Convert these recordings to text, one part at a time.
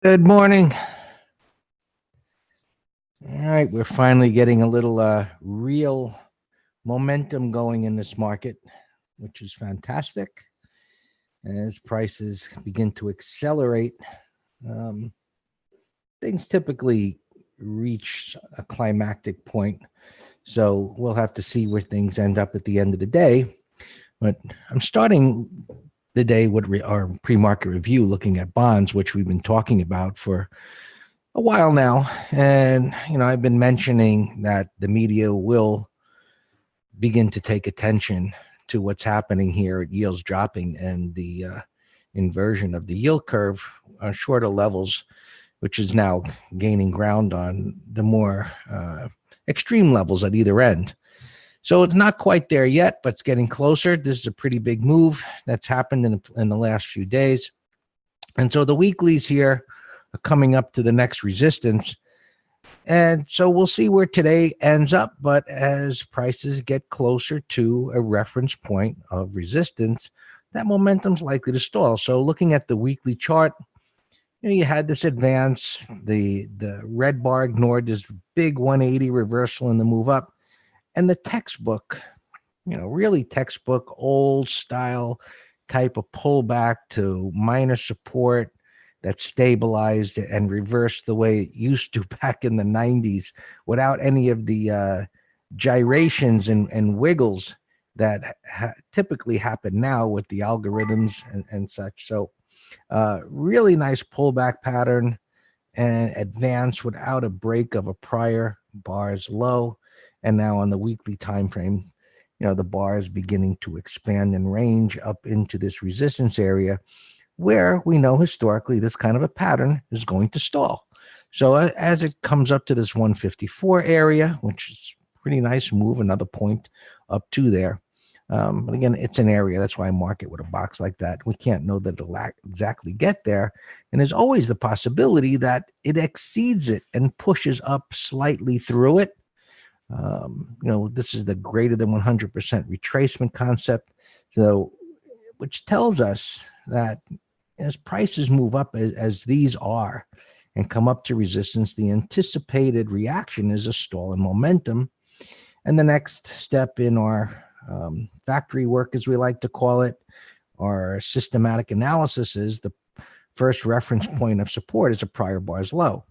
Good morning. All right, we're finally getting a little real momentum going in this market, which is fantastic. As prices begin to accelerate, things typically reach a climactic point. So we'll have to see where things end up at the end of the day. But I'm starting the day with our pre-market review, looking at bonds, which we've been talking about for a while now. And, I've been mentioning that the media will begin to take attention to what's happening here at yields dropping and the inversion of the yield curve on shorter levels, which is now gaining ground on the more extreme levels at either end. So it's not quite there yet, but it's getting closer. This is a pretty big move that's happened in the last few days. And so the weeklies here are coming up to the next resistance. And so we'll see where today ends up. But as prices get closer to a reference point of resistance, that momentum's likely to stall. So looking at the weekly chart, you had this advance. The red bar ignored this big 180 reversal in the move up. And the textbook, really textbook, old style type of pullback to minor support that stabilized and reversed the way it used to back in the 90s without any of the gyrations and wiggles that typically happen now with the algorithms and such. So really nice pullback pattern and advance without a break of a prior bar's low. And now on the weekly time frame, the bar is beginning to expand and range up into this resistance area where we know historically this kind of a pattern is going to stall. So as it comes up to this 154 area, which is pretty nice move, another point up to there. But again, it's an area. That's why I mark it with a box like that. We can't know that it'll exactly get there. And there's always the possibility that it exceeds it and pushes up slightly through it. This is the greater than 100% retracement concept. So, which tells us that as prices move up as these are and come up to resistance, the anticipated reaction is a stall in momentum. And the next step in our factory work, as we like to call it, our systematic analysis is the first reference point of support is a prior bar's low.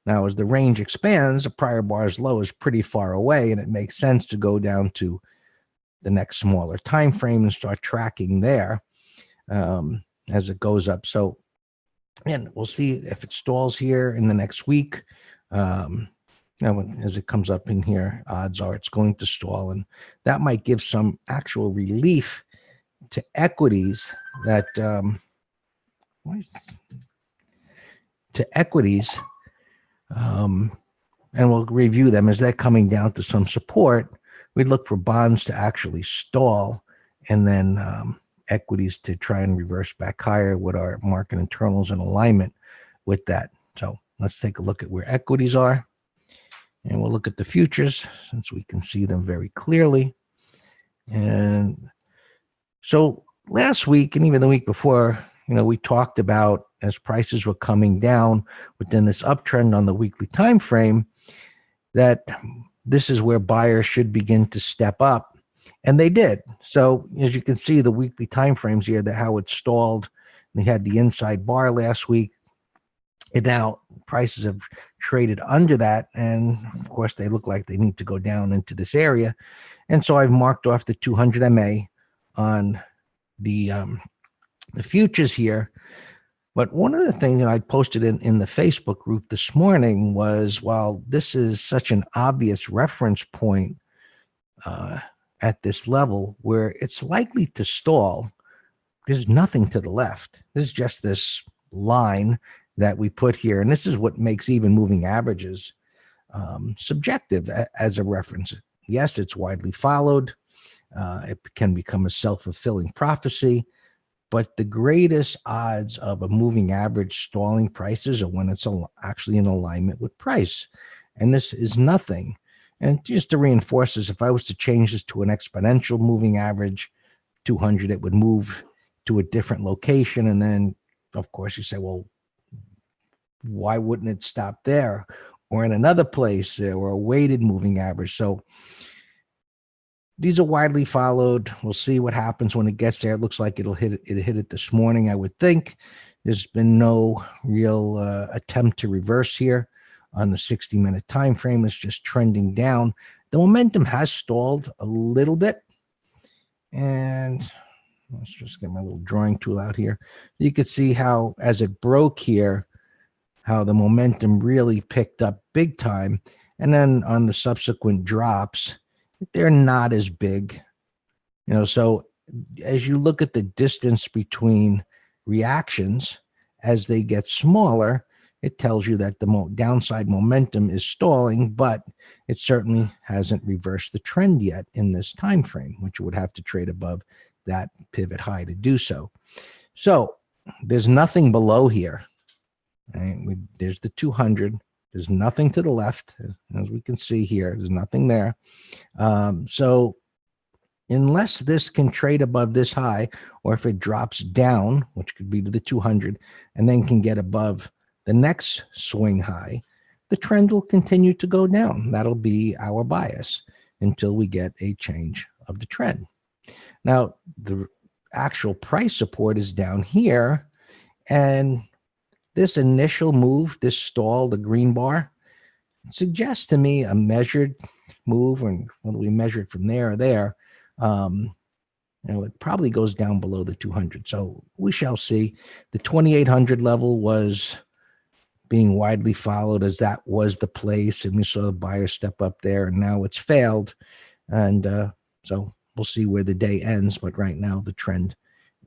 Now, as the range expands, a prior bar's low is pretty far away, and it makes sense to go down to the next smaller time frame and start tracking there as it goes up. So, and we'll see if it stalls here in the next week. As it comes up in here, odds are it's going to stall, and that might give some actual relief to equities that and we'll review them as they're coming down to some support. We'd look for bonds to actually stall, and then equities to try and reverse back higher with our market internals in alignment with that. So let's take a look at where equities are. And we'll look at the futures since we can see them very clearly. And so last week and even the week before, we talked about as prices were coming down within this uptrend on the weekly time frame, that this is where buyers should begin to step up. And they did. So as you can see, the weekly time frames here, how it stalled. They had the inside bar last week. And now prices have traded under that. And of course, they look like they need to go down into this area. And so I've marked off the 200 MA on the futures here. But one of the things that I posted in the Facebook group this morning was, while this is such an obvious reference point at this level where it's likely to stall, there's nothing to the left. There's just this line that we put here. And this is what makes even moving averages subjective as a reference. Yes, it's widely followed. It can become a self-fulfilling prophecy. But the greatest odds of a moving average stalling prices are when it's actually in alignment with price. And this is nothing. And just to reinforce this, if I was to change this to an exponential moving average, 200, it would move to a different location. And then, of course, you say, well, why wouldn't it stop there or in another place or a weighted moving average? So these are widely followed. We'll see what happens when it gets there. It looks like it hit it this morning, I would think. There's been no real attempt to reverse here on the 60-minute time frame. It's just trending down. The momentum has stalled a little bit. And let's just get my little drawing tool out here. You could see how, as it broke here, how the momentum really picked up big time. And then on the subsequent drops, they're not as big. So as you look at the distance between reactions, as they get smaller, it tells you that the downside momentum is stalling, but it certainly hasn't reversed the trend yet in this time frame, which would have to trade above that pivot high to do so. So there's nothing below here. Right? There's the 200. There's nothing to the left. As we can see here, there's nothing there. So unless this can trade above this high, or if it drops down, which could be to the 200, and then can get above the next swing high, the trend will continue to go down. That'll be our bias until we get a change of the trend. Now, the actual price support is down here, and this initial move, this stall, the green bar, suggests to me a measured move, and whether we measure it from there or there, it probably goes down below the 200. So we shall see. The 2800 level was being widely followed as that was the place, and we saw the buyer step up there, and now it's failed. And so we'll see where the day ends, but right now the trend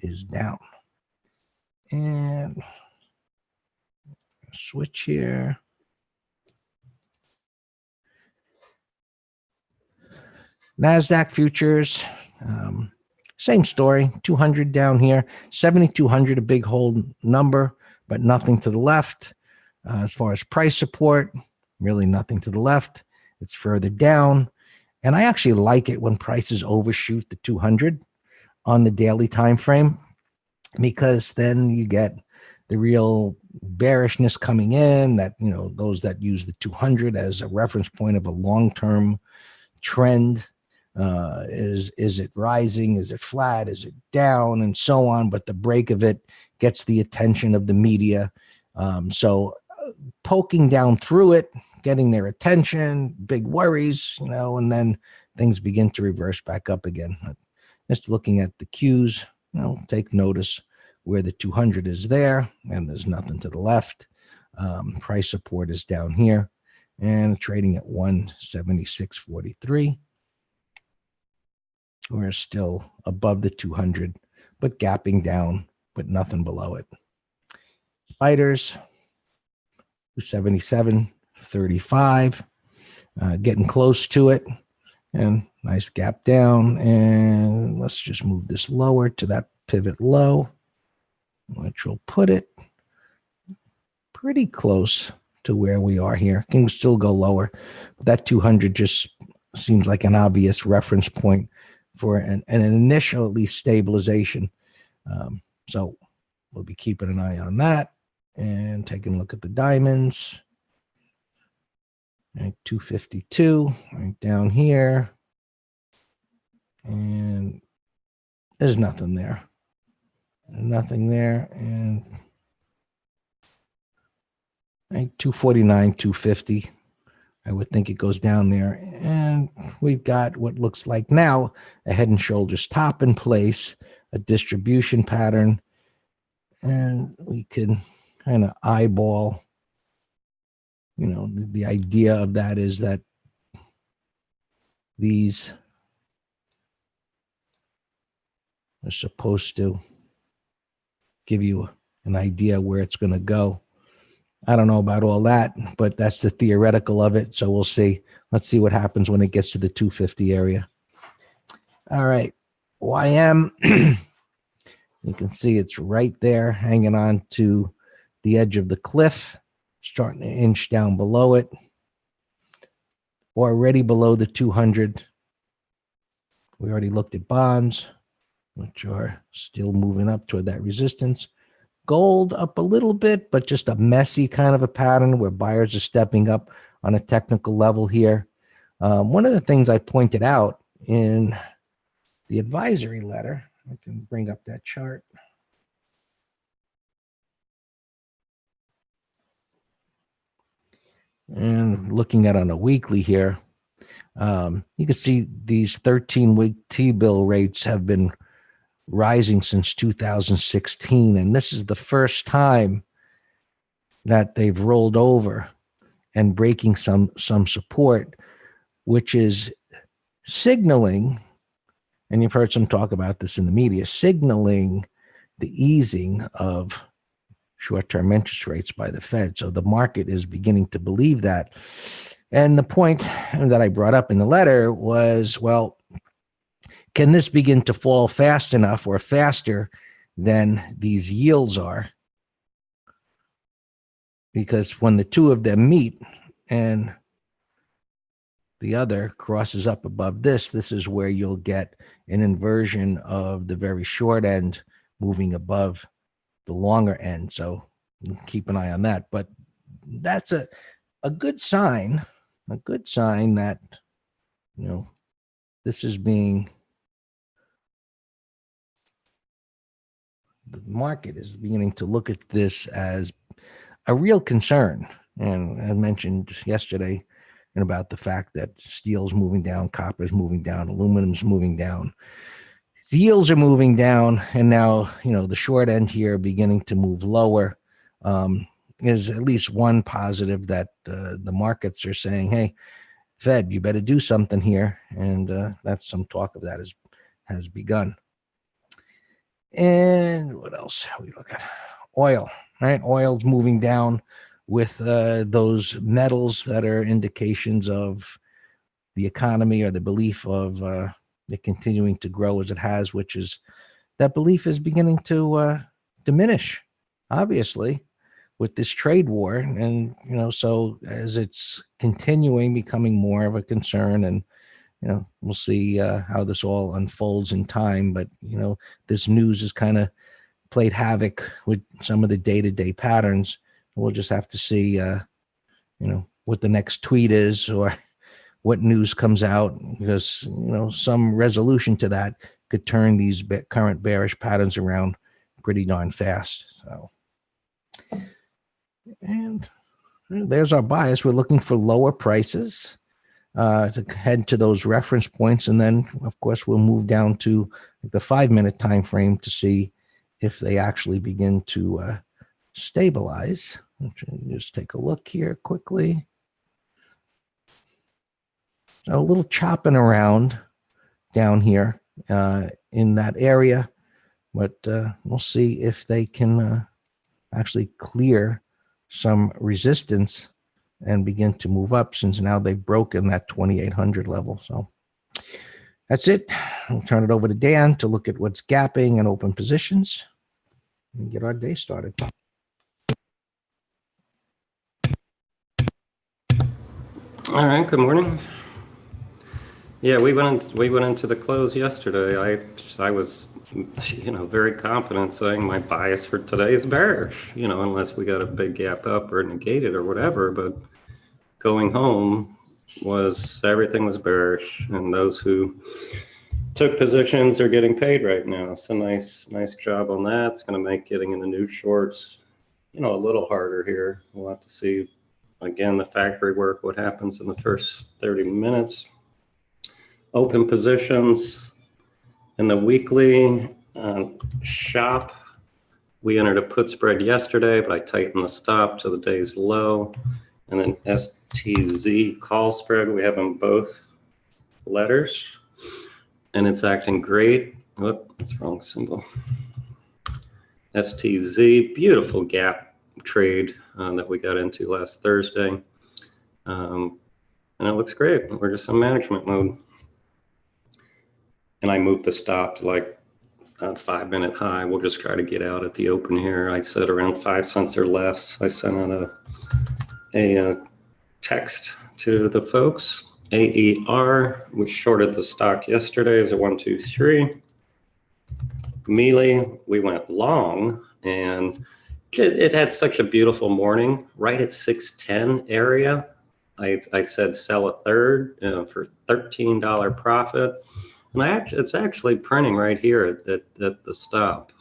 is down. And switch here. Nasdaq Futures, same story, 200 down here, 7,200, a big hold number, but nothing to the left. As far as price support, really nothing to the left. It's further down. And I actually like it when prices overshoot the 200 on the daily time frame, because then you get the real bearishness coming in, that, those that use the 200 as a reference point of a long-term trend. Is it rising? Is it flat? Is it down? And so on. But the break of it gets the attention of the media. So poking down through it, getting their attention, big worries, and then things begin to reverse back up again. Just looking at the cues, take notice where the 200 is there, and there's nothing to the left. Price support is down here, and trading at 176.43. We're still above the 200, but gapping down, but nothing below it. Spiders, 277.35, getting close to it, and nice gap down. And let's just move this lower to that pivot low, which will put it pretty close to where we are here. Can still go lower, but that 200 just seems like an obvious reference point for an initial, at least, stabilization. So we'll be keeping an eye on that and taking a look at the diamonds. Right, 252 right down here, and there's nothing there. Nothing there. And right, 249, 250. I would think it goes down there. And we've got what looks like now a head and shoulders top in place, a distribution pattern. And we can kind of eyeball, the idea of that is that these are supposed to give you an idea where it's going to go. I don't know about all that, but that's the theoretical of it. So we'll see. Let's see what happens when it gets to the 250 area. All right. YM, you can see it's right there, hanging on to the edge of the cliff, starting to inch down below it, already below the 200. We already looked at bonds, which are still moving up toward that resistance. Gold up a little bit, but just a messy kind of a pattern where buyers are stepping up on a technical level here. One of the things I pointed out in the advisory letter, I can bring up that chart. And looking at on a weekly here, you can see these 13-week T-bill rates have been rising since 2016, and this is the first time that they've rolled over and breaking some support, which is signaling, and you've heard some talk about this in the media, signaling the easing of short-term interest rates by the Fed. So the market is beginning to believe that. And the point that I brought up in the letter was, well, can this begin to fall fast enough or faster than these yields are? Because when the two of them meet and the other crosses up above this is where you'll get an inversion of the very short end moving above the longer end. So keep an eye on that. But that's a good sign, that, this is being, the market is beginning to look at this as a real concern. And I mentioned yesterday about the fact that steel's moving down, copper's moving down, aluminum's moving down. Yields are moving down, and now, the short end here beginning to move lower. Is at least one positive that the markets are saying, hey, Fed, you better do something here. And that's some talk of that has begun. And what else we look at? Oil, right? Oil's moving down with those metals that are indications of the economy or the belief of it continuing to grow as it has, which is, that belief is beginning to diminish, obviously, with this trade war. And, so as it's continuing, becoming more of a concern, and, we'll see how this all unfolds in time. But, this news has kind of played havoc with some of the day-to-day patterns. We'll just have to see, what the next tweet is or what news comes out, because, some resolution to that could turn these current bearish patterns around pretty darn fast. So, and there's our bias. We're looking for lower prices to head to those reference points. And then, of course, we'll move down to the 5-minute time frame to see if they actually begin to stabilize. Just take a look here quickly. So a little chopping around down here in that area, but we'll see if they can actually clear some resistance and begin to move up, since now they've broken that 2,800 level. So that's it. I'll turn it over to Dan to look at what's gapping and open positions and get our day started. All right, good morning. Yeah, we went into the close yesterday. I was, very confident saying my bias for today is bearish, unless we got a big gap up or negated or whatever. But going home everything was bearish, and those who took positions are getting paid right now. So nice job on that. It's going to make getting in the new shorts, a little harder here. We'll have to see. Again, the factory work, what happens in the first 30 minutes. Open positions in the weekly shop. We entered a put spread yesterday, but I tightened the stop to the day's low. And then STZ call spread, we have in both letters. And it's acting great. Oh, that's the wrong symbol. STZ, beautiful gap trade that we got into last Thursday, and it looks great. We're just in management mode, and I moved the stop to like a 5-minute high. We'll just try to get out at the open here. I said around 5 cents or less. I sent out a text to the folks. AER, we shorted the stock yesterday as a 1, 2, 3. Mealy, we went long, and It had such a beautiful morning, right at 610 area. I said sell a third for $13 profit. And it's actually printing right here at the stop,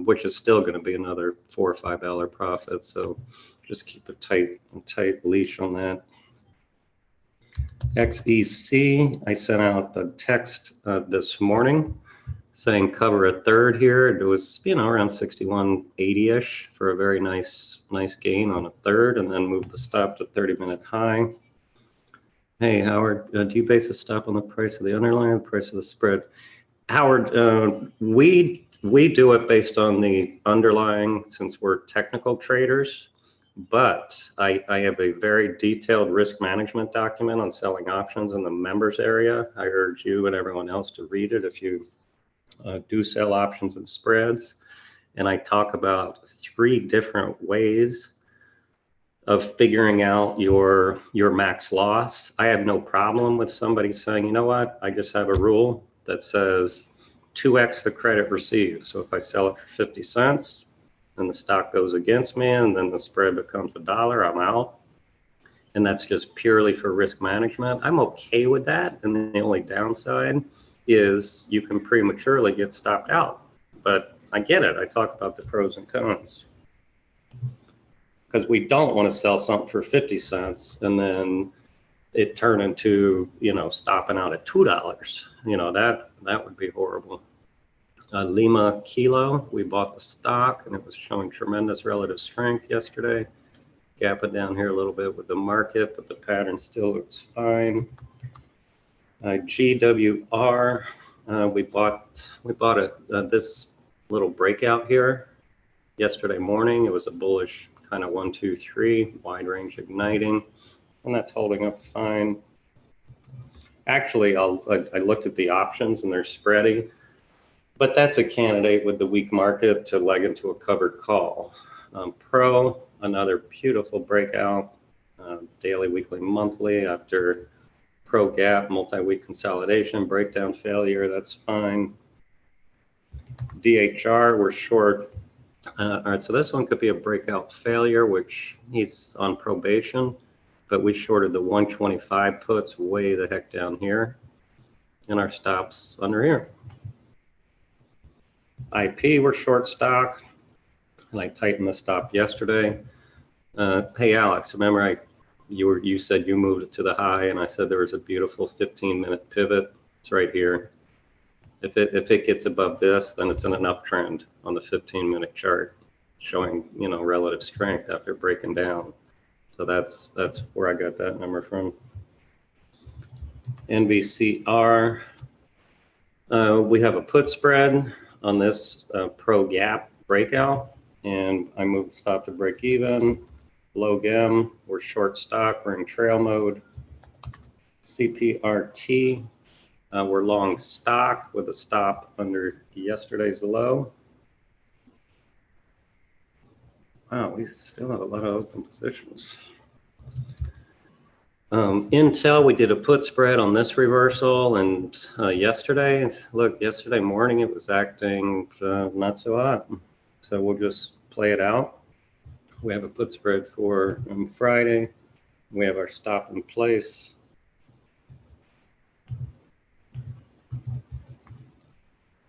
which is still going to be another $4 or $5 profit. So just keep a tight leash on that. XEC, I sent out a text this morning saying cover a third here. It was, around 61.80-ish for a very nice gain on a third, and then move the stop to 30-minute high. Hey, Howard, do you base a stop on the price of the underlying or the price of the spread? Howard, we do it based on the underlying, since we're technical traders, but I have a very detailed risk management document on selling options in the members area. I urge you and everyone else to read it if you do sell options and spreads. And I talk about 3 different ways of figuring out your max loss. I have no problem with somebody saying, you know what, I just have a rule that says 2x the credit received. So if I sell it for 50 cents and the stock goes against me and then the spread becomes $1, I'm out. And that's just purely for risk management. I'm okay with that. And the only downside is you can prematurely get stopped out. But I get it. I talk about the pros and cons. Because we don't want to sell something for 50 cents and then it turn into, stopping out at $2. That would be horrible. Lima Kilo, we bought the stock and it was showing tremendous relative strength yesterday. Gap it down here a little bit with the market, but the pattern still looks fine. GWR, we bought this little breakout here yesterday morning. It was a bullish kind of 1, 2, 3 wide range igniting, and that's holding up fine. Actually, I looked at the options and they're spready, but that's a candidate with the weak market to leg into a covered call. Pro, another beautiful breakout, daily, weekly, monthly after pro gap, multi-week consolidation, breakdown failure, that's fine. DHR, we're short. All right, so this one could be a breakout failure, which he's on probation, but we shorted the 125 puts way the heck down here, and our stops under here. IP, we're short stock, and I tightened the stop yesterday. Hey, Alex, remember you said you moved it to the high, and I said there was a beautiful 15-minute pivot. It's right here. If it gets above this, then it's in an uptrend on the 15-minute chart, showing relative strength after breaking down. So that's where I got that number from. NVCR, we have a put spread on this pro gap breakout, and I moved the stop to break even. Low gem, we're short stock, we're in trail mode. CPRT, we're long stock with a stop under yesterday's low. Wow, we still have a lot of open positions. Intel, we did a put spread on this reversal, and yesterday morning it was acting not so hot. So we'll just play it out. We have a put spread for Friday. We have our stop in place.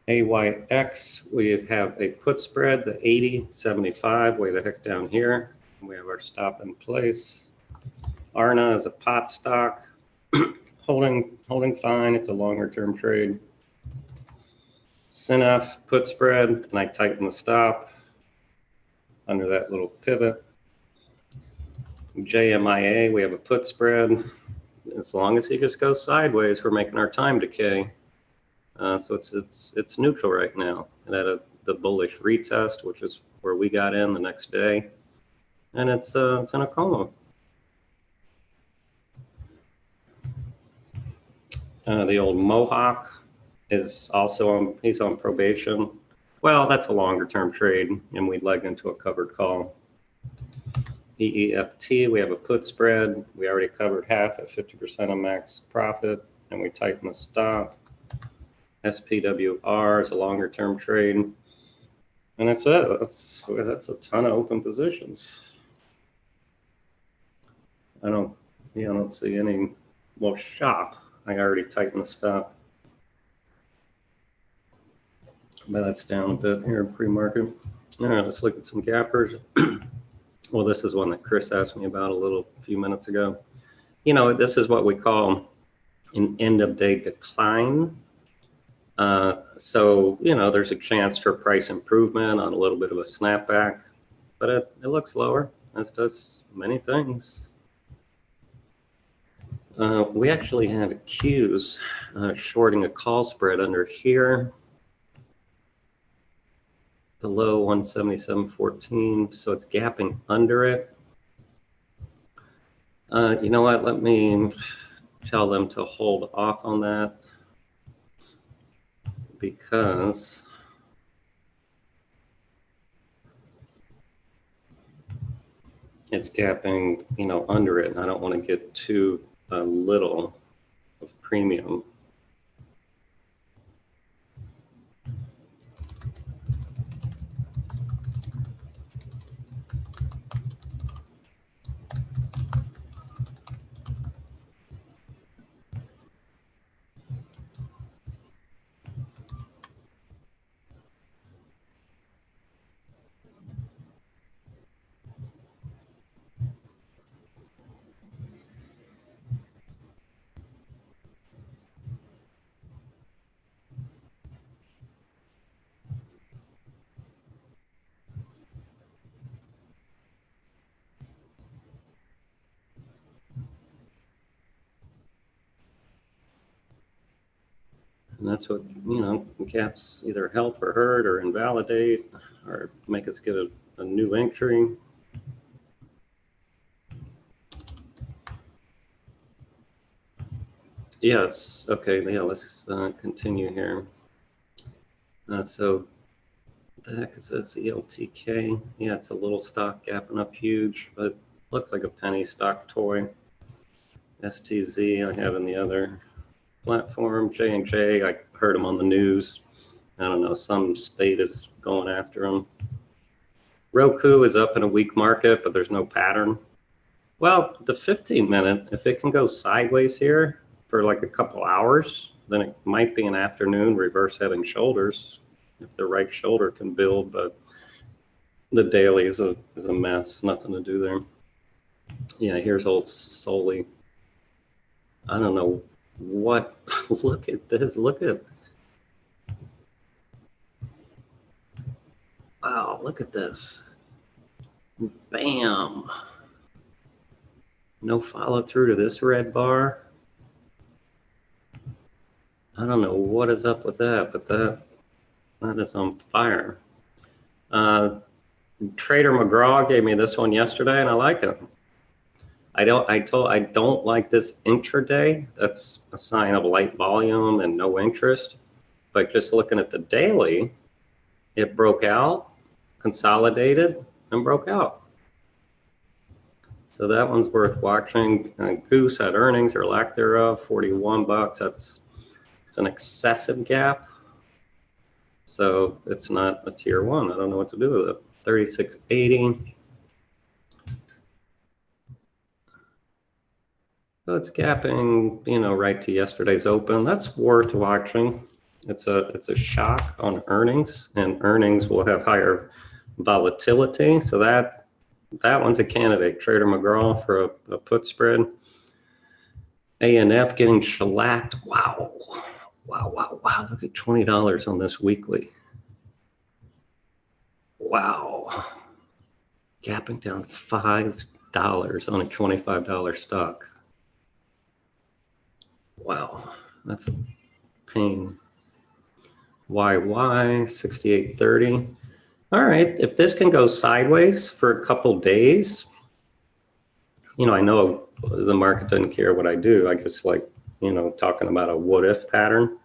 AYX, we have a put spread, the 80.75, way the heck down here. We have our stop in place. ARNA is a pot stock, holding fine. It's a longer term trade. CNF put spread, and I tighten the stop under that little pivot. JMIA, we have a put spread. As long as he just goes sideways, we're making our time decay. So it's neutral right now. And at the bullish retest, which is where we got in the next day, and it's in a coma. The old Mohawk is also he's on probation. Well, that's a longer term trade, and we legged into a covered call. EEFT, we have a put spread. We already covered half at 50% of max profit, and we tighten the stop. SPWR is a longer term trade. And that's it. That's a ton of open positions. I don't see any. Well, shop. I already tightened the stop. But that's down a bit here in pre-market. All right, let's look at some gappers. Well, this is one that Chris asked me about a few minutes ago. You know, this is what we call an end of day decline. So, you know, there's a chance for price improvement on a little bit of a snapback, but it looks lower, as does many things. We actually had Qs shorting a call spread under here, below 177.14, so it's gapping under it. You know what? Let me tell them to hold off on that, because it's gapping, you know, under it, and I don't want to get too little of premium. And that's what, you know, gaps either help or hurt or invalidate or make us get a new entry. Yes, okay, yeah, let's continue here. So the heck is this, ELTK? Yeah, it's a little stock gapping up huge, but looks like a penny stock toy. STZ I have in the other platform. J&J, I heard them on the news. I don't know, some state is going after them. Roku is up in a weak market, but there's no pattern. Well, the 15-minute, if it can go sideways here for like a couple hours, then it might be an afternoon reverse head and shoulders if the right shoulder can build, but the daily is a mess, nothing to do there. Yeah, here's old Soli. I don't know what, look at this, look at, wow, look at this. Bam. No follow through to this red bar. I don't know what is up with that, but that is on fire. Trader McGraw gave me this one yesterday, and I like it. I don't like this intraday. That's a sign of light volume and no interest. But just looking at the daily, it broke out, consolidated, and broke out. So that one's worth watching. Goose had earnings or lack thereof, 41 bucks. It's an excessive gap. So it's not a tier one. I don't know what to do with it. 36.80. So it's gapping, you know, right to yesterday's open. That's worth watching. It's a shock on earnings, and earnings will have higher volatility. So that one's a candidate. Trader McGraw for a put spread. ANF getting shellacked. Wow. Wow, wow, wow. Look at $20 on this weekly. Wow. Gapping down $5 on a $25 stock. Wow, that's a pain. YY 68.30. All right, if this can go sideways for a couple days, you know, I know the market doesn't care what I do. I just like, you know, talking about a what if pattern,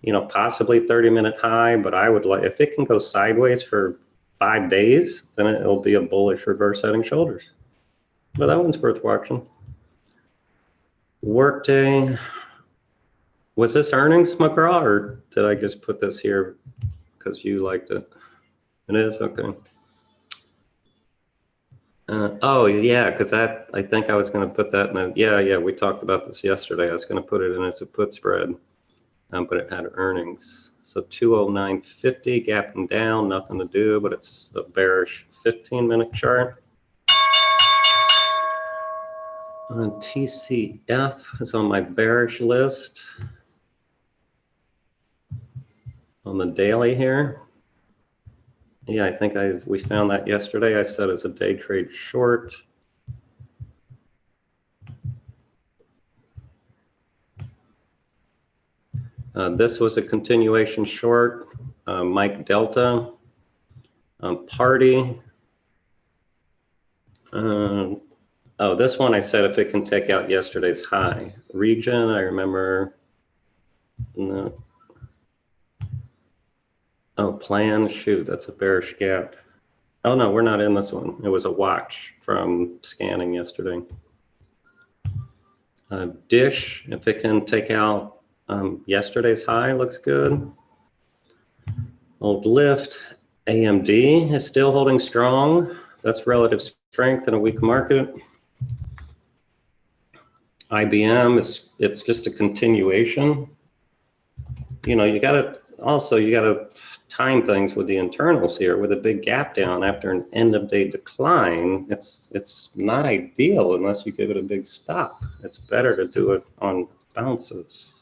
you know, possibly 30-minute high, but I would like, if it can go sideways for 5 days, then it'll be a bullish reverse heading shoulders. But that one's worth watching. Workday. Was this earnings, McGraw, or did I just put this here because you liked it? It is? Okay. Oh, yeah, because I think I was going to put that in a, yeah, we talked about this yesterday. I was going to put it in as a put spread, but it had earnings. So 209.50, gapping down, nothing to do, but it's a bearish 15-minute chart. TCF is on my bearish list on the daily here. Yeah, I think we found that yesterday. I said it's a day trade short. This was a continuation short. Mike Delta, Party. Oh, this one I said if it can take out yesterday's high. Region, I remember. No. Oh, plan, shoot, that's a bearish gap. Oh no, we're not in this one. It was a watch from scanning yesterday. Dish, if it can take out yesterday's high, looks good. Old Lift, AMD is still holding strong. That's relative strength in a weak market. IBM it's just a continuation. You know, you gotta time things with the internals here. With a big gap down after an end of day decline, it's not ideal unless you give it a big stop. It's better to do it on bounces.